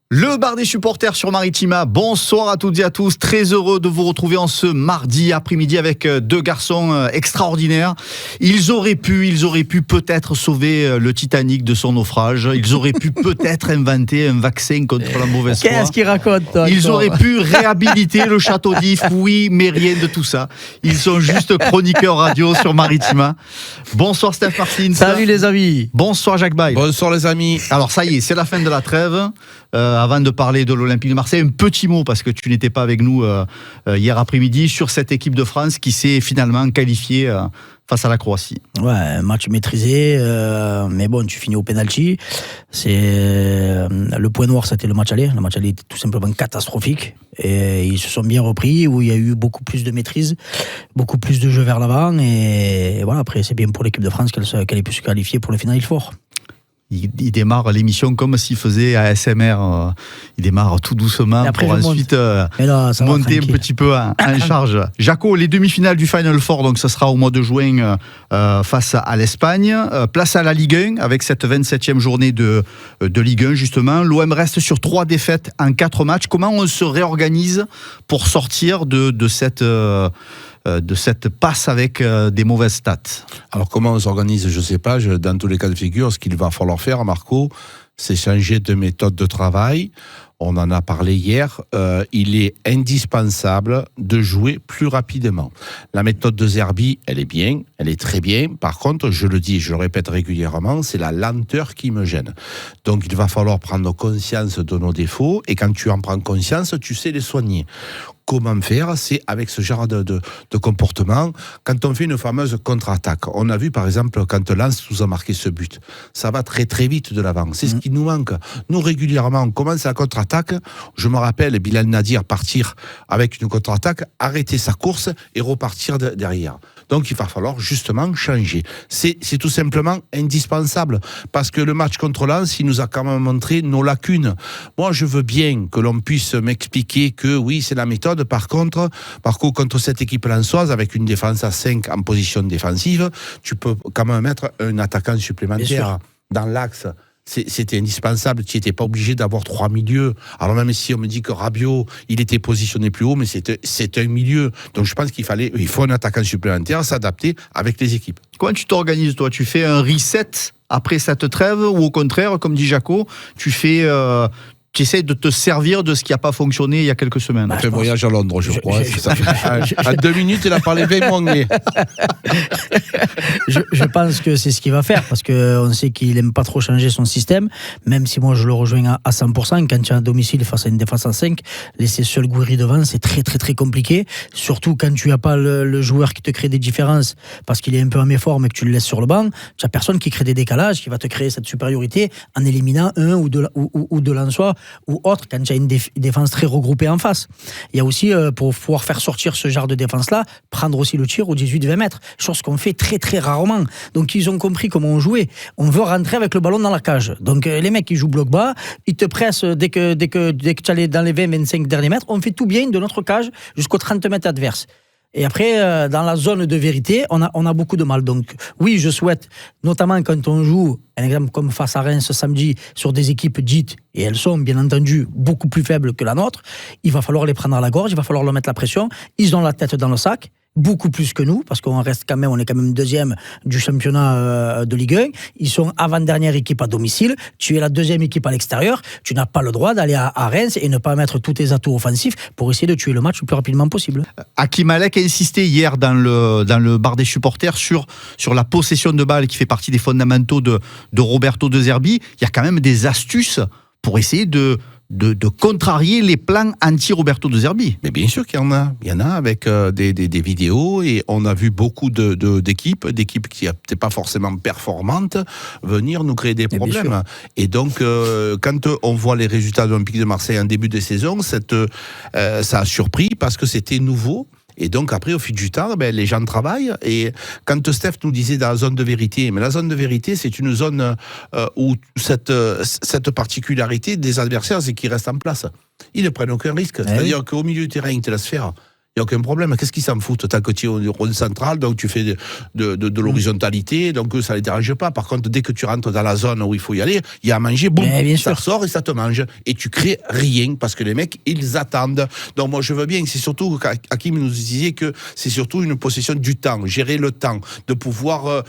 Le bar des supporters sur Maritima, bonsoir à toutes et à tous, très heureux de vous retrouver en ce mardi après-midi avec deux garçons extraordinaires. Ils auraient pu peut-être sauver le Titanic de son naufrage, ils auraient pu peut-être inventer un vaccin contre la mauvaise foi. Qu'est-ce qu'ils racontent, toi, Ils auraient pu réhabiliter le château d'If, oui, mais rien de tout ça. Ils sont juste chroniqueurs radio sur Maritima. Bonsoir Steph Martins. Salut les amis. Bonsoir Jacques Bail. Bonsoir les amis. Alors ça y est, c'est la fin de la trêve. Avant de parler de l'Olympique de Marseille, un petit mot, parce que tu n'étais pas avec nous hier après-midi, sur cette équipe de France qui s'est finalement qualifiée face à la Croatie. Ouais, match maîtrisé, mais bon, tu finis au penalty. Le point noir, c'était le match aller. Le match aller était tout simplement catastrophique. Et ils se sont bien repris, où il y a eu beaucoup plus de maîtrise, beaucoup plus de jeu vers l'avant. Et voilà, après, c'est bien pour l'équipe de France qu'elle ait pu se qualifier pour le Final Four. Il démarre l'émission comme s'il faisait ASMR. Il démarre tout doucement pour ensuite monter un petit peu en charge. Jaco, les demi-finales du Final Four, donc ça sera au mois de juin face à l'Espagne. Place à la Ligue 1 avec cette 27e journée de Ligue 1 justement. L'OM reste sur 3 défaites en 4 matchs. Comment on se réorganise pour sortir de cette passe avec des mauvaises stats? Alors comment on s'organise, je ne sais pas. Dans tous les cas de figure, ce qu'il va falloir faire, Marco, c'est changer de méthode de travail. On en a parlé hier. Il est indispensable de jouer plus rapidement. La méthode de Zerbi, elle est bien, elle est très bien. Par contre, je le dis, je le répète régulièrement, c'est la lenteur qui me gêne. Donc il va falloir prendre conscience de nos défauts, et quand tu en prends conscience, tu sais les soigner. Comment faire? C'est avec ce genre de comportement. Quand on fait une fameuse contre-attaque, on a vu par exemple quand Lens nous a marqué ce but, ça va très très vite de l'avant. C'est ce qui nous manque. Nous régulièrement, on commence la contre-attaque. Je me rappelle Bilal Nadir partir avec une contre-attaque, arrêter sa course et repartir derrière. Donc il va falloir justement changer. C'est tout simplement indispensable, parce que le match contre Lens, il nous a quand même montré nos lacunes. Moi, je veux bien que l'on puisse m'expliquer que oui, c'est la méthode. Par contre, contre cette équipe lensoise, avec une défense à 5 en position défensive, tu peux quand même mettre un attaquant supplémentaire dans l'axe. C'était indispensable, tu n'étais pas obligé d'avoir 3 milieux. Alors même si on me dit que Rabiot, il était positionné plus haut, mais c'est un milieu. Donc je pense il faut un attaquant supplémentaire, s'adapter avec les équipes. Comment tu t'organises, toi? Tu fais un reset après cette trêve, ou au contraire, comme dit Jaco, tu essaies de te servir de ce qui n'a pas fonctionné il y a quelques semaines? On fait voyage à Londres, je crois. À 2 minutes, il a parlé 20 anglais. Je pense que c'est ce qu'il va faire, parce qu'on sait qu'il n'aime pas trop changer son système, même si moi je le rejoins à 100%. Quand tu es à domicile face à une défense à 5, laisser seul Gouiri devant, c'est très très très compliqué, surtout quand tu n'as pas le joueur qui te crée des différences parce qu'il est un peu en méforme et que tu le laisses sur le banc. Tu n'as personne qui crée des décalages, qui va te créer cette supériorité en éliminant un ou deux Lensois ou autre, quand tu as une défense très regroupée en face. Il y a aussi, pour pouvoir faire sortir ce genre de défense-là, prendre aussi le tir au 18-20 mètres, chose qu'on fait très très rarement. Donc ils ont compris comment on jouait. On veut rentrer avec le ballon dans la cage. Donc les mecs, ils jouent bloc bas, ils te pressent dès que tu allais dans les 20-25 derniers mètres. On fait tout bien de notre cage jusqu'aux 30 mètres adverses. Et après, dans la zone de vérité, on a beaucoup de mal. Donc oui, je souhaite, notamment quand on joue, un exemple comme face à Reims ce samedi, sur des équipes dites, et elles sont bien entendu beaucoup plus faibles que la nôtre, il va falloir les prendre à la gorge, il va falloir leur mettre la pression. Ils ont la tête dans le sac, beaucoup plus que nous, parce qu'on est quand même deuxième du championnat de Ligue 1. Ils sont avant-dernière équipe à domicile. Tu es la deuxième équipe à l'extérieur. Tu n'as pas le droit d'aller à Reims et ne pas mettre tous tes atouts offensifs pour essayer de tuer le match le plus rapidement possible. Hakim Alek a insisté hier dans le bar des supporters sur la possession de balle, qui fait partie des fondamentaux de Roberto De Zerbi. Il y a quand même des astuces pour essayer de contrarier les plans anti-Roberto De Zerbi. Mais bien sûr qu'il y en a. Il y en a avec des vidéos, et on a vu beaucoup d'équipes qui n'étaient pas forcément performantes venir nous créer des problèmes. Et donc, quand on voit les résultats de l'Olympique de Marseille en début de saison, ça a surpris parce que c'était nouveau. Et donc après, au fil du temps, les gens travaillent. Et quand Steph nous disait dans la zone de vérité, mais la zone de vérité, c'est une zone où cette particularité des adversaires, c'est qu'ils restent en place. Ils ne prennent aucun risque. C'est-à-dire qu'au milieu du terrain, tu la sphère. n'y a aucun problème. Qu'est-ce qu'ils s'en foutent? Tant que tu es au rond central, donc tu fais de l'horizontalité, donc ça ne les dérange pas. Par contre, dès que tu rentres dans la zone où il faut y aller, il y a à manger, boum, ça sort et ça te mange. Et tu crées rien, parce que les mecs, ils attendent. Donc moi, je veux bien, c'est surtout, Hakim nous disait que c'est surtout une possession du temps, gérer le temps, de pouvoir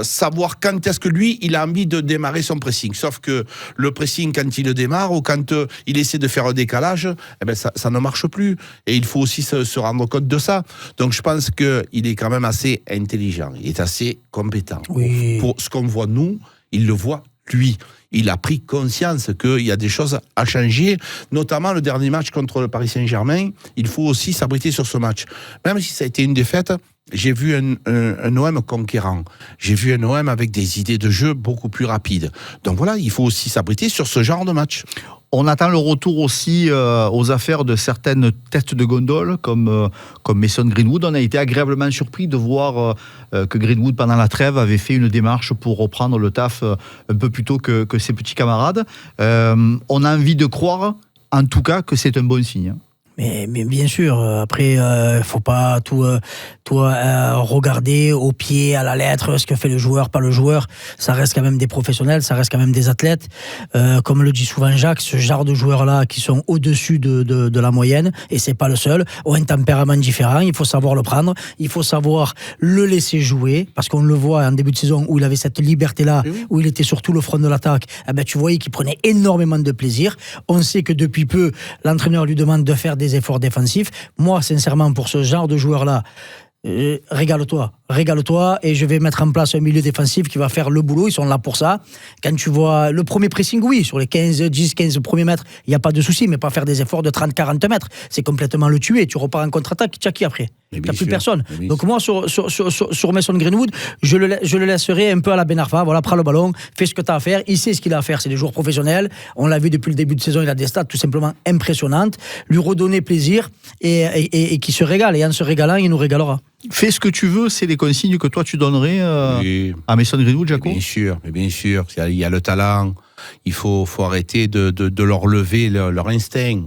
savoir quand est-ce que lui, il a envie de démarrer son pressing. Sauf que le pressing, quand il le démarre, ou quand il essaie de faire un décalage, eh ben ça ne marche plus. Et il faut aussi se rendre compte de ça. Donc je pense qu'il est quand même assez intelligent, il est assez compétent. Oui. Pour ce qu'on voit nous, il le voit lui. Il a pris conscience qu'il y a des choses à changer, notamment le dernier match contre le Paris Saint-Germain. Il faut aussi s'abriter sur ce match. Même si ça a été une défaite, j'ai vu un OM conquérant. J'ai vu un OM avec des idées de jeu beaucoup plus rapides. Donc voilà, il faut aussi s'abriter sur ce genre de match. On attend le retour aussi aux affaires de certaines têtes de gondole comme Mason Greenwood. On a été agréablement surpris de voir que Greenwood, pendant la trêve, avait fait une démarche pour reprendre le taf un peu plus tôt que ses petits camarades. On a envie de croire, en tout cas, que c'est un bon signe. Mais bien sûr, après, faut pas tout regarder au pied, à la lettre, ce que fait le joueur, pas le joueur. Ça reste quand même des professionnels, ça reste quand même des athlètes. Comme le dit souvent Jacques, ce genre de joueurs-là qui sont au-dessus de la moyenne, et c'est pas le seul, ont un tempérament différent. Il faut savoir le prendre, il faut savoir le laisser jouer, parce qu'on le voit en début de saison où il avait cette liberté-là, où il était sur tout le front de l'attaque. Eh ben, tu voyais qu'il prenait énormément de plaisir. On sait que depuis peu, l'entraîneur lui demande de faire des efforts défensifs. Moi, sincèrement, pour ce genre de joueur-là, régale-toi et je vais mettre en place un milieu défensif qui va faire le boulot, ils sont là pour ça. Quand tu vois le premier pressing, oui, sur les 15 premiers mètres, il n'y a pas de souci, mais pas faire des efforts de 30-40 mètres, c'est complètement le tuer, tu repars en contre-attaque, tu as qui après? Tu n'as plus personne. Donc moi, sur Mason Greenwood, je le laisserai un peu à la Ben Arfa, voilà, prends le ballon, fais ce que tu as à faire, il sait ce qu'il a à faire, c'est des joueurs professionnels, on l'a vu depuis le début de saison, il a des stats tout simplement impressionnantes, lui redonner plaisir et qui se régale, et en se régalant, il nous régalera. Fais ce que tu veux, c'est les consignes que toi tu donnerais à Mason Greenwood, Jaco? Bien sûr, il y a le talent, il faut arrêter de leur lever leur instinct.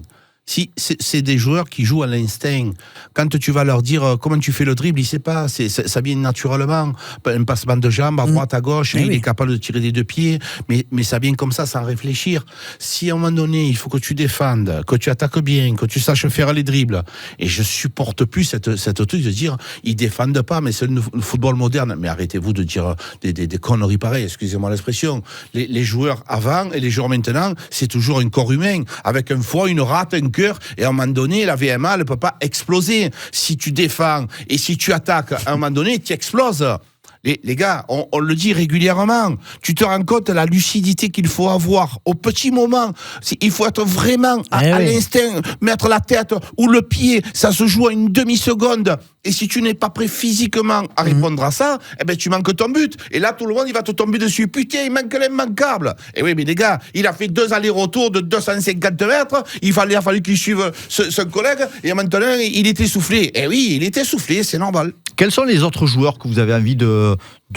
Si c'est des joueurs qui jouent à l'instinct, quand tu vas leur dire comment tu fais le dribble, il ne sait pas, ça vient naturellement, un passement de jambes à droite, à gauche, il est capable de tirer des deux pieds, mais ça vient comme ça sans réfléchir. Si à un moment donné, il faut que tu défendes, que tu attaques bien, que tu saches faire les dribbles, et je supporte plus cette truc de dire ils défendent pas, mais c'est le football moderne. Mais arrêtez-vous de dire des conneries pareilles, excusez-moi l'expression. Les joueurs avant et les joueurs maintenant, c'est toujours un corps humain, avec un foie, une rate, un cœur, et à un moment donné, la VMA ne peut pas exploser. Si tu défends et si tu attaques, à un moment donné, tu exploses. Les gars, on le dit régulièrement, tu te rends compte de la lucidité qu'il faut avoir au petit moment. Il faut être vraiment à l'instinct, mettre la tête ou le pied, ça se joue à une demi-seconde. Et si tu n'es pas prêt physiquement à répondre à ça, eh ben tu manques ton but. Et là, tout le monde, il va te tomber dessus. Putain, il manque l'immanquable. Et oui, mais les gars, il a fait 2 allers-retours de 250 mètres. Il a fallu qu'il suive son collègue. Et maintenant, il était soufflé. Et oui, il était soufflé, c'est normal. Quels sont les autres joueurs que vous avez envie de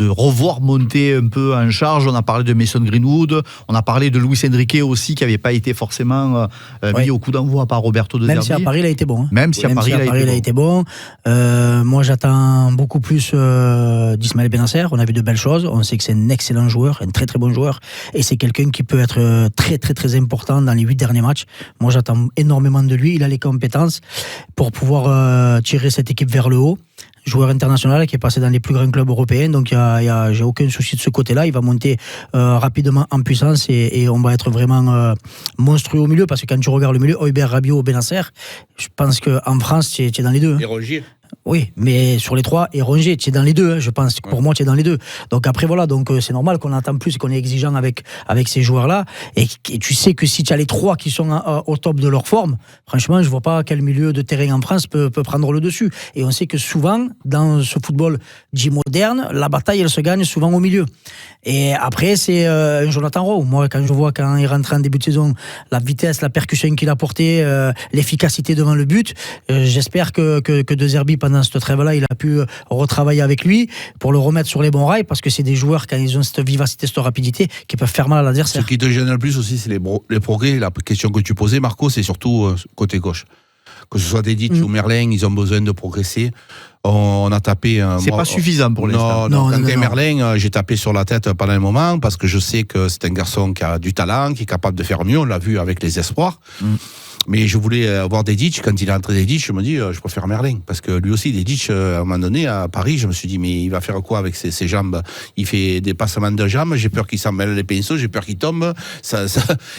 revoir monter un peu en charge? On a parlé de Mason Greenwood, on a parlé de Luis Enrique aussi, qui n'avait pas été forcément mis au coup d'envoi par Roberto De Zerbi. Même si à Paris, il a été bon. Même si à Paris, il a été bon. Moi, j'attends beaucoup plus d'Ismaël Benasser. On a vu de belles choses. On sait que c'est un excellent joueur, un très très bon joueur. Et c'est quelqu'un qui peut être très très très important dans les 8 derniers matchs. Moi, j'attends énormément de lui. Il a les compétences pour pouvoir tirer cette équipe vers le haut. Joueur international qui est passé dans les plus grands clubs européens, donc j'ai aucun souci de ce côté-là. Il va monter rapidement en puissance et on va être vraiment monstrueux au milieu, parce que quand tu regardes le milieu, Hojbjerg, Rabiot, Benasser, je pense qu'en France, tu es dans les deux. Et Rogier. Oui, mais sur les 3, et Rongier, tu es dans les 2, je pense. Pour moi, tu es dans les 2. Donc après, voilà, donc c'est normal qu'on attend plus et qu'on est exigeant avec ces joueurs-là. Et tu sais que si tu as les 3 qui sont au top de leur forme, franchement, je vois pas quel milieu de terrain en France peut prendre le dessus. Et on sait que souvent, dans ce football dit moderne, la bataille, elle se gagne souvent au milieu. Et après, c'est Jonathan Rowe. Moi, quand je vois, quand il rentre en début de saison, la vitesse, la percussion qu'il a portée, l'efficacité devant le but, j'espère que De Zerbi, pendant cette trêve-là, il a pu retravailler avec lui pour le remettre sur les bons rails, parce que c'est des joueurs, quand ils ont cette vivacité, cette rapidité, qui peuvent faire mal à l'adversaire. Ce qui te gêne le plus aussi, c'est les progrès. La question que tu posais, Marco, c'est surtout côté gauche. que ce soit Dedic ou Merlin, ils ont besoin de progresser. On a tapé. C'est pas suffisant pour l'instant. Non, Merlin, j'ai tapé sur la tête pendant un moment parce que je sais que c'est un garçon qui a du talent, qui est capable de faire mieux. On l'a vu avec les espoirs. Mais je voulais avoir Dedic. Quand il est entré Dedic, je me dis, je préfère Merlin. Parce que lui aussi, Dedic, à un moment donné, à Paris, je me suis dit, mais il va faire quoi avec ses jambes? Il fait des passements de jambes, j'ai peur qu'il s'en mêle les pinceaux, j'ai peur qu'il tombe.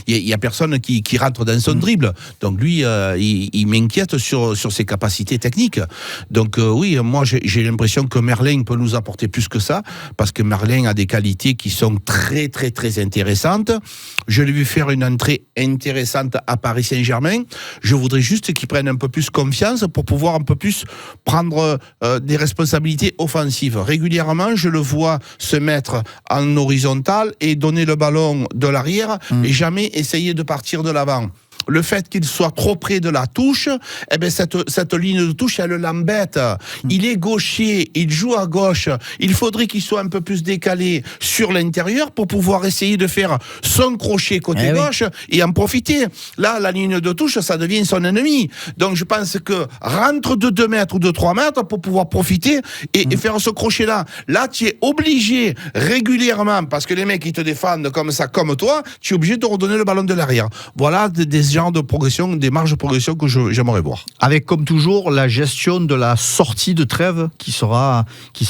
Il y a personne qui rentre dans son dribble. Donc lui, il m'inquiète sur ses capacités techniques. Donc oui, moi, j'ai l'impression que Merlin peut nous apporter plus que ça, parce que Merlin a des qualités qui sont très, très, très intéressantes. Je l'ai vu faire une entrée intéressante à Paris Saint-Germain. Je voudrais juste qu'il prenne un peu plus confiance pour pouvoir un peu plus prendre des responsabilités offensives. Régulièrement, je le vois se mettre en horizontal et donner le ballon de l'arrière et jamais essayer de partir de l'avant. Le fait qu'il soit trop près de la touche, eh ben cette ligne de touche, elle l'embête. Il est gaucher, il joue à gauche. Il faudrait qu'il soit un peu plus décalé sur l'intérieur pour pouvoir essayer de faire son crochet côté gauche et en profiter. Là, la ligne de touche, ça devient son ennemi. Donc, je pense que rentre de 2 mètres ou de 3 mètres pour pouvoir profiter et faire ce crochet-là. Là, tu es obligé régulièrement, parce que les mecs, ils te défendent comme ça, comme toi, tu es obligé de redonner le ballon de l'arrière. Voilà des genres de progression, des marges de progression que j'aimerais voir. Avec, comme toujours, la gestion de la sortie de trêve qui sera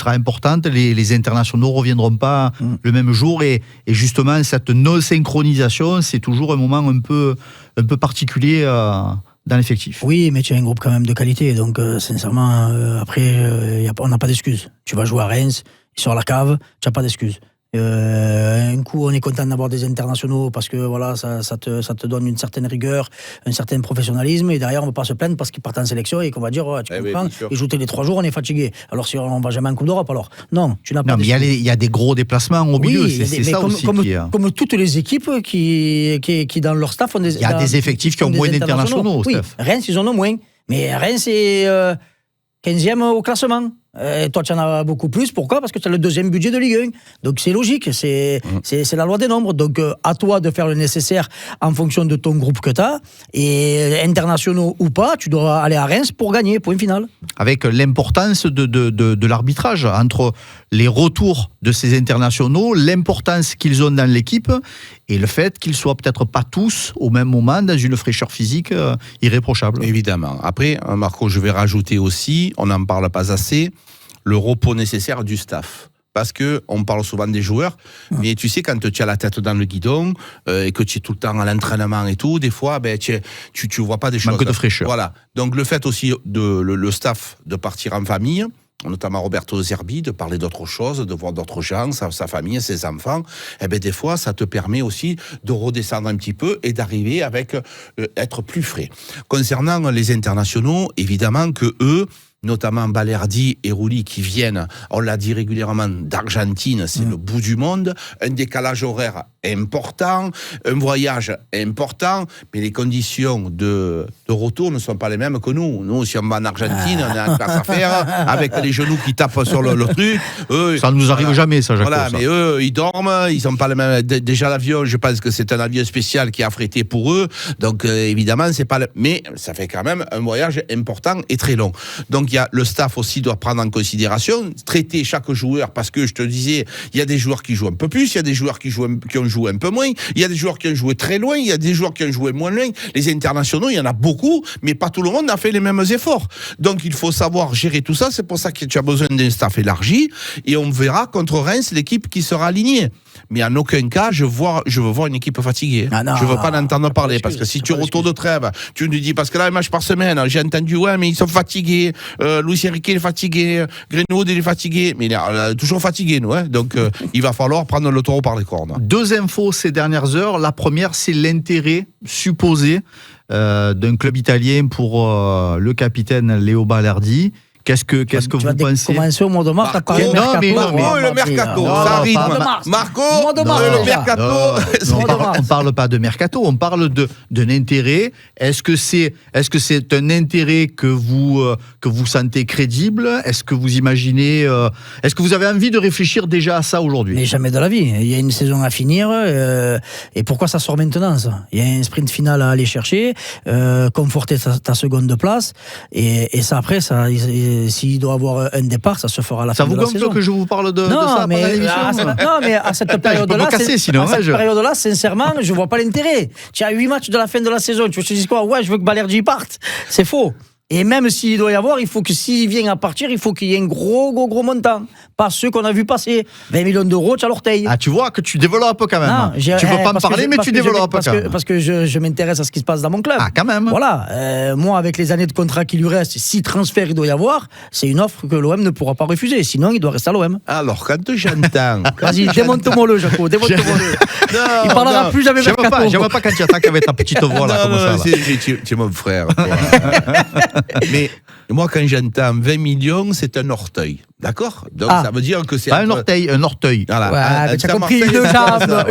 importante. Les internationaux ne reviendront pas le même jour et justement, cette non-synchronisation, c'est toujours un moment un peu particulier dans l'effectif. Oui, mais tu as un groupe quand même de qualité, donc sincèrement, après, on n'a pas d'excuses. Tu vas jouer à Reims, ils sont à la cave, tu n'as pas d'excuses. Un coup, on est content d'avoir des internationaux parce que voilà, ça te donne une certaine rigueur, un certain professionnalisme, et derrière, on ne va pas se plaindre parce qu'ils partent en sélection et qu'on va dire, tu comprends, ils jouent les 3 jours, on est fatigué. Alors, si on ne va jamais en Coupe d'Europe, alors non, tu n'as pas. Non, mais il y a des gros déplacements au milieu, c'est ça aussi. Comme toutes les équipes qui dans leur staff ont des. Il y a des effectifs qui ont moins d'internationaux. Oui, Reims, ils en ont moins. Mais Reims est 15e au classement. Toi, tu en as beaucoup plus. Pourquoi ? Parce que tu as le 2e budget de Ligue 1. Donc, c'est logique. C'est la loi des nombres. Donc, à toi de faire le nécessaire en fonction de ton groupe que tu as. Et internationaux ou pas, tu dois aller à Reims pour gagner. Point final. Avec l'importance de l'arbitrage entre les retours de ces internationaux, l'importance qu'ils ont dans l'équipe et le fait qu'ils soient peut-être pas tous au même moment dans une fraîcheur physique irréprochable. Évidemment. Après, Marco, je vais rajouter aussi, on n'en parle pas assez, le repos nécessaire du staff. Parce que on parle souvent des joueurs, mais tu sais, quand tu as la tête dans le guidon et que tu es tout le temps à l'entraînement et tout, des fois, tu vois pas des choses. Manque de fraîcheur. Voilà. Donc le fait aussi le staff de partir en famille, notamment Roberto Zerbi, de parler d'autres choses, de voir d'autres gens, sa famille, ses enfants, des fois, ça te permet aussi de redescendre un petit peu et d'arriver avec être plus frais. Concernant les internationaux, évidemment que eux, notamment Balerdi et Rulli qui viennent, on l'a dit régulièrement, d'Argentine, c'est le bout du monde, un décalage horaire important, un voyage important, mais les conditions de retour ne sont pas les mêmes que nous. Nous, si on va en Argentine, on est en classe à faire, avec les genoux qui tapent sur le truc. Eux, ça ne nous arrive jamais, ça, Jacob. Voilà, mais eux, ils dorment, ils sont pas les mêmes. Déjà, l'avion, je pense que c'est un avion spécial qui est affrété pour eux, donc évidemment, c'est pas mais ça fait quand même un voyage important et très long. Donc, le staff aussi doit prendre en considération, traiter chaque joueur, parce que je te disais, il y a des joueurs qui jouent un peu plus, il y a des joueurs qui ont joué un peu moins, il y a des joueurs qui ont joué très loin, il y a des joueurs qui ont joué moins loin. Les internationaux, il y en a beaucoup, mais pas tout le monde a fait les mêmes efforts. Donc il faut savoir gérer tout ça, c'est pour ça que tu as besoin d'un staff élargi, et on verra contre Reims l'équipe qui sera alignée. Mais en aucun cas, je veux voir une équipe fatiguée. Je veux pas l'entendre parler, parce que si tu retournes de trêve, tu nous dis, parce que là, un match par semaine, j'ai entendu, ouais, mais ils sont fatigués, Luis Enrique est fatigué, Greenwood il est fatigué, mais il est toujours fatigué, nous, hein. Donc il va falloir prendre le taureau par les cornes. 2 infos ces dernières heures. La première, c'est l'intérêt supposé d'un club italien pour le capitaine Léo Balerdi, Qu'est-ce que vous pensez? Commencer au mois de mars à parler de mercato. Non, le mercato, ça arrive. Marco, le mercato. On parle pas de mercato, on parle d'un intérêt. Est-ce que c'est un intérêt que vous sentez crédible? Est-ce que vous imaginez, est-ce que vous avez envie de réfléchir déjà à ça aujourd'hui? Mais jamais de la vie. Il y a une saison à finir. Et pourquoi ça sort maintenant, ça? Il y a un sprint final à aller chercher, conforter ta seconde place. Et ça, après, s'il doit avoir un départ, ça se fera à la fin de la saison. Ça vous gonfle que je vous parle de ça pendant l'émission? Non, mais à cette période-là, sincèrement, je vois pas l'intérêt. Tu as 8 matchs de la fin de la saison. Tu te dis quoi? Ouais, je veux que Balerdi parte. C'est faux. Et même s'il doit y avoir, il faut que s'il vient à partir, il faut qu'il y ait un gros montant. Pas ceux qu'on a vu passer. 20 millions d'euros, tu as l'orteil. Ah, tu vois que tu développes quand même. Non, tu veux pas me parler, mais tu développes quand même. Parce que je m'intéresse à ce qui se passe dans mon club. Ah, quand même. Voilà. Moi, avec les années de contrat qui lui restent, si transfert il doit y avoir, c'est une offre que l'OM ne pourra pas refuser. Sinon, il doit rester à l'OM. Alors, quand j'entends. Vas-y, démonte-moi-le, Jaco. Démonte-moi-le. Il parlera plus jamais mercato. J'aime pas quand tu attaques avec ta petite voix là. Non, tu es mon frère. Mais moi, quand j'entends 20 millions, c'est un orteil. D'accord? Donc, ça veut dire que c'est. Pas un orteil. Voilà. Ouais, tu as compris, une jambe.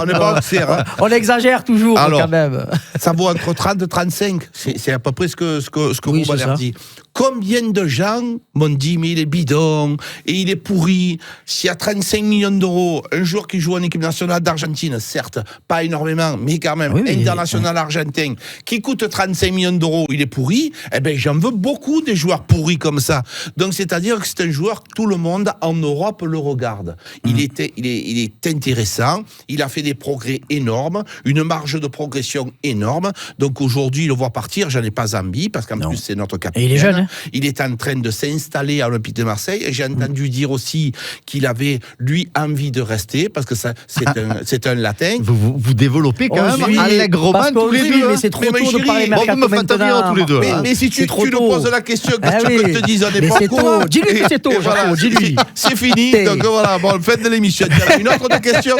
On n'est pas observé. On exagère toujours, alors, quand même. Ça vaut entre 30 et 35. C'est à peu près ce que vous m'avez dit. Combien de gens m'ont dit, mais il est bidon, et il est pourri. S'il y a 35 millions d'euros, un joueur qui joue en équipe nationale d'Argentine, certes, pas énormément, mais quand même, international argentin, qui coûte 35 millions d'euros, il est pourri, eh ben, j'en veux beaucoup des joueurs pourris comme ça. Donc, c'est-à-dire que c'est un joueur que tout le monde en Europe le regarde. Il est intéressant, il a fait des progrès énormes, une marge de progression énorme. Donc, aujourd'hui, le voir partir, j'en ai pas envie, parce qu'en plus, c'est notre capitaine. Et il est jeune, hein. Il est en train de s'installer à l'Olympique de Marseille. Et j'ai entendu dire aussi qu'il avait, lui, envie de rester, parce que c'est un latin. Vous développez quand même allègrement tous les deux. Mais c'est trop tôt de parler mercato maintenant. Tous les deux. Mais si tu nous poses la question, que tu te dises, on n'est pas tôt. Dis-lui que c'est tôt, dis-lui. C'est fini. Donc voilà, bon, faites de l'émission. Une autre question?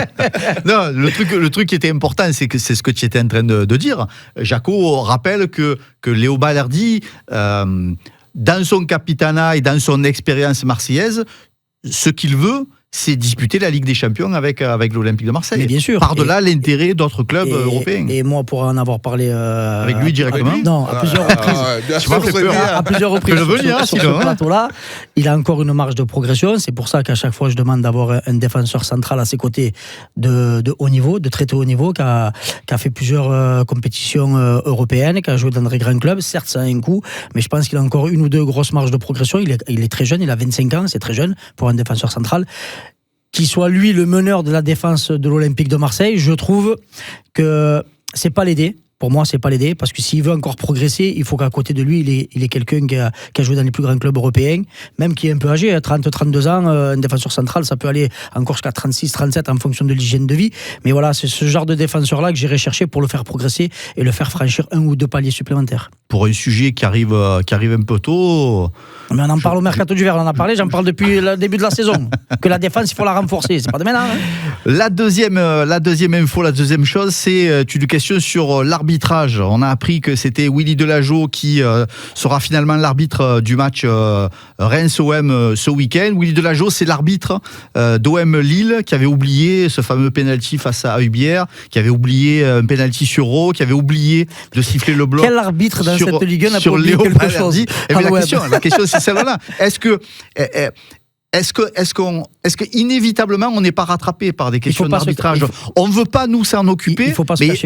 Non, le truc qui était important, c'est ce que tu étais en train de dire. Jaco rappelle que Léo Balerdi, dans son capitanat et dans son expérience marseillaise, ce qu'il veut, c'est disputer la Ligue des Champions avec l'Olympique de Marseille. Mais bien sûr. Par-delà l'intérêt d'autres clubs européens. Et moi, pour en avoir parlé... avec lui directement? Non, à plusieurs reprises. À plusieurs reprises. Sur ce plateau-là, il a encore une marge de progression. C'est pour ça qu'à chaque fois, je demande d'avoir un défenseur central à ses côtés de haut niveau, de très haut niveau, qui a fait plusieurs compétitions européennes, qui a joué dans des grands clubs. Certes, ça a un coût, mais je pense qu'il a encore une ou deux grosses marges de progression. Il est très jeune, il a 25 ans, c'est très jeune pour un défenseur central. Qu'il soit lui le meneur de la défense de l'Olympique de Marseille, je trouve que c'est pas l'aider. Pour moi, c'est pas l'aider, parce que s'il veut encore progresser, il faut qu'à côté de lui, il est quelqu'un qui a joué dans les plus grands clubs européens, même qui est un peu âgé, 30-32 ans, un défenseur central, ça peut aller encore jusqu'à 36-37 en fonction de l'hygiène de vie. Mais voilà, c'est ce genre de défenseur-là que j'irai chercher pour le faire progresser et le faire franchir 1 ou 2 paliers supplémentaires. Pour un sujet qui arrive un peu tôt... Mais on en parle au mercato d'hiver, on en a parlé, j'en parle depuis le début de la saison. Que la défense, il faut la renforcer, c'est pas de maintenant. Hein. La deuxième info, la deuxième chose, c'est une question sur l'arbitrage. On a appris que c'était Willy Delageau qui sera finalement l'arbitre du match Reims-OM ce week-end. Willy Delageau, c'est l'arbitre d'OM Lille qui avait oublié ce fameux penalty face à Hubière, qui avait oublié un penalty sur Rowe, qui avait oublié de siffler le bloc. Quel arbitre dans cette Ligue 1 n'a pas oublié quelque chose? La question, c'est celle-là. Est-ce que inévitablement on n'est pas rattrapé par des questions d'arbitrage? On ne veut pas nous s'en occuper,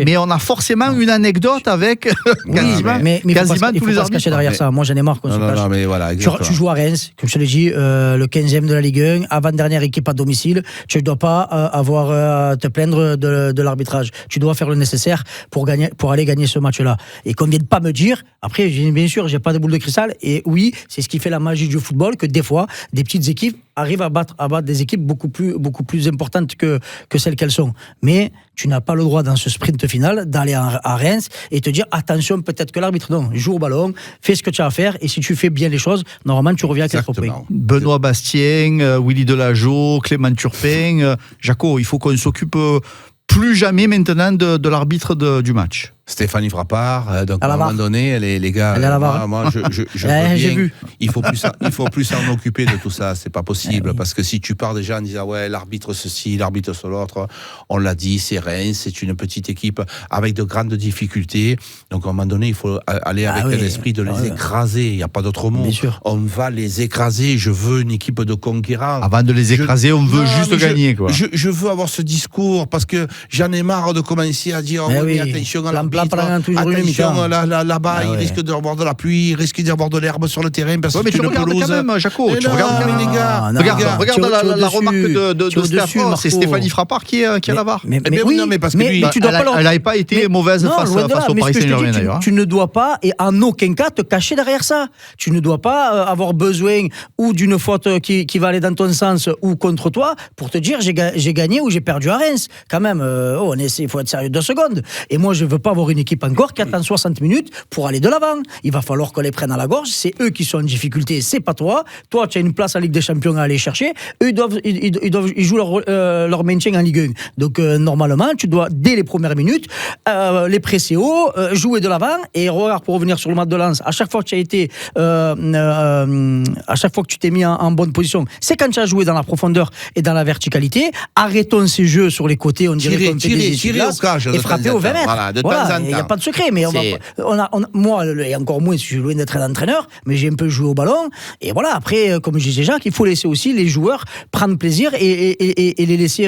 mais on a forcément une anecdote avec quasiment tous les arbitres. Il ne faut pas se cacher derrière ça. Moi, j'en ai marre qu'on se cache. Non, mais voilà, tu joues à Reims, comme je te l'ai dit, le 15e de la Ligue 1, avant-dernière équipe à domicile. Tu ne dois pas avoir à te plaindre de l'arbitrage. Tu dois faire le nécessaire pour aller gagner ce match-là. Et qu'on ne vienne pas me dire, après, bien sûr, je n'ai pas de boule de cristal, et oui, c'est ce qui fait la magie du football, que des fois, des petites équipes arrivent à battre des équipes beaucoup plus importantes que celles qu'elles sont. Mais tu n'as pas le droit dans ce sprint final d'aller à Reims et te dire attention, peut-être que l'arbitre, non, joue au ballon, fais ce que tu as à faire, et si tu fais bien les choses, normalement tu reviens à 4 points. Benoît Bastien, Willy Delageau, Clément Turpin, Jaco, il faut qu'on s'occupe plus jamais maintenant de l'arbitre du match. Stéphanie Frappard, donc à un moment donné, les gars, moi je veux bien, il faut plus s'en occuper de tout ça, c'est pas possible, parce que si tu pars déjà en disant ouais, l'arbitre ceci, l'arbitre l'autre, on l'a dit, c'est Reims, c'est une petite équipe avec de grandes difficultés, donc à un moment donné, il faut aller avec l'esprit de les écraser, il n'y a pas d'autre mot, on va les écraser, je veux une équipe de conquérants. Avant de les écraser, on veut juste gagner, quoi. Je veux avoir ce discours, parce que j'en ai marre de commencer à dire attention à l'arbitre, attention là-bas, il risque d'avoir de la pluie, il risque d'avoir de l'herbe sur le terrain, parce que tu regardes quand même, Jaco, tu regardes quand même, les gars. Regarde la remarque de Stéphane, c'est Stéphanie Frappard qui est à la VAR. Mais parce que lui, elle n'avait pas été mauvaise face au Paris Saint-Germain, d'ailleurs. Tu ne dois pas, et en aucun cas, te cacher derrière ça. Tu ne dois pas avoir besoin ou d'une faute qui va aller dans ton sens ou contre toi pour te dire j'ai gagné ou j'ai perdu à Reims. Quand même, il faut être sérieux 2 secondes. Et moi, je ne veux pas avoir une équipe encore qui attend 60 minutes pour aller de l'avant. Il va falloir qu'on les prenne à la gorge. C'est eux qui sont en difficulté, c'est pas toi. Toi, tu as une place en Ligue des Champions à aller chercher. Eux, ils jouent leur maintien en Ligue 1. Donc, normalement, tu dois, dès les premières minutes, les presser haut, jouer de l'avant. Et regarde, pour revenir sur le match de Lens, à chaque fois que tu as été, à chaque fois que tu t'es mis en bonne position, c'est quand tu as joué dans la profondeur et dans la verticalité. Arrêtons ces jeux sur les côtés, on dirait qu'on fait des essuie-glaces et frapper au 20 mètres. Voilà, il n'y a pas de secret, mais moi, et encore moins si je suis loin d'être un entraîneur, mais j'ai un peu joué au ballon. Et voilà, après, comme je disais Jacques, il faut laisser aussi les joueurs prendre plaisir et les laisser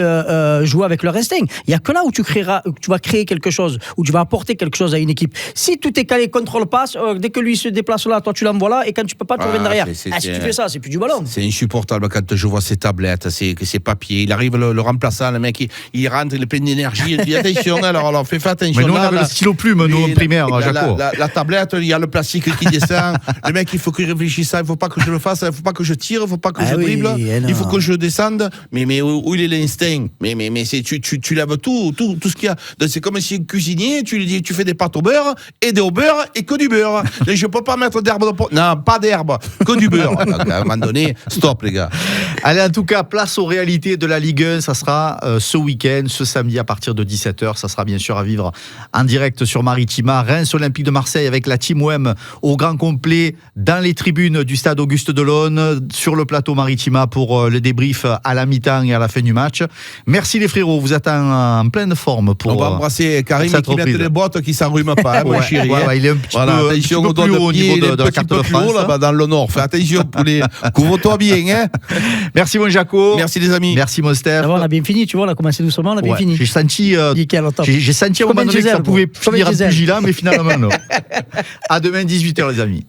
jouer avec leur instinct. Il n'y a que là où tu vas créer quelque chose, où tu vas apporter quelque chose à une équipe. Si tout est calé contrôle-passe, dès que lui se déplace là, toi tu l'envoies là, et quand tu peux pas, tu reviens derrière. Si tu fais ça, c'est plus du ballon. C'est insupportable quand je vois ces tablettes, ces papiers. Il arrive le remplaçant, le mec, il rentre, il est plein d'énergie, il dit attention, alors fais attention. Mais nous, on avait le stylo plume, nous, en primaire, Jaco. La tablette, il y a le plastique qui descend. Le mec, il faut qu'il réfléchisse ça, il faut pas que je le fasse, il faut pas que je tire, il faut pas que je dribble, il faut que je descende. Mais où il est l'instinct? Mais tu lèves tout ce qu'il y a. C'est comme si un cuisinier, tu lui dis, tu fais des pâtes au beurre au beurre et que du beurre. Et je peux pas mettre d'herbe non, pas d'herbe, que du beurre. Donc, à un moment donné, stop les gars. Allez, en tout cas, place aux réalités de la Ligue 1. Ça sera ce week-end, ce samedi à partir de 17h. Ça sera bien sûr à vivre en direct sur Maritima. Reims Olympique de Marseille avec la Team OM au grand complet dans les tribunes du stade Auguste Delaune, sur le plateau Maritima pour le débrief à la mi-temps et à la fin du match. Merci les frérots, vous êtes en pleine forme pour. On va embrasser Karim qui met les bottes qui s'enrhument pas, mon chéri. Il est un petit peu plus haut au niveau de la carte de France. Là-bas dans le nord. Fais attention, poulet. Couvre-toi bien, hein. Merci mon Jaco. Merci les amis. Merci mon Steph. On a bien fini, tu vois, on a commencé doucement, on a bien fini. J'ai senti à un moment donné que ça pouvait finir en pugilat, mais finalement non. À demain 18h les amis.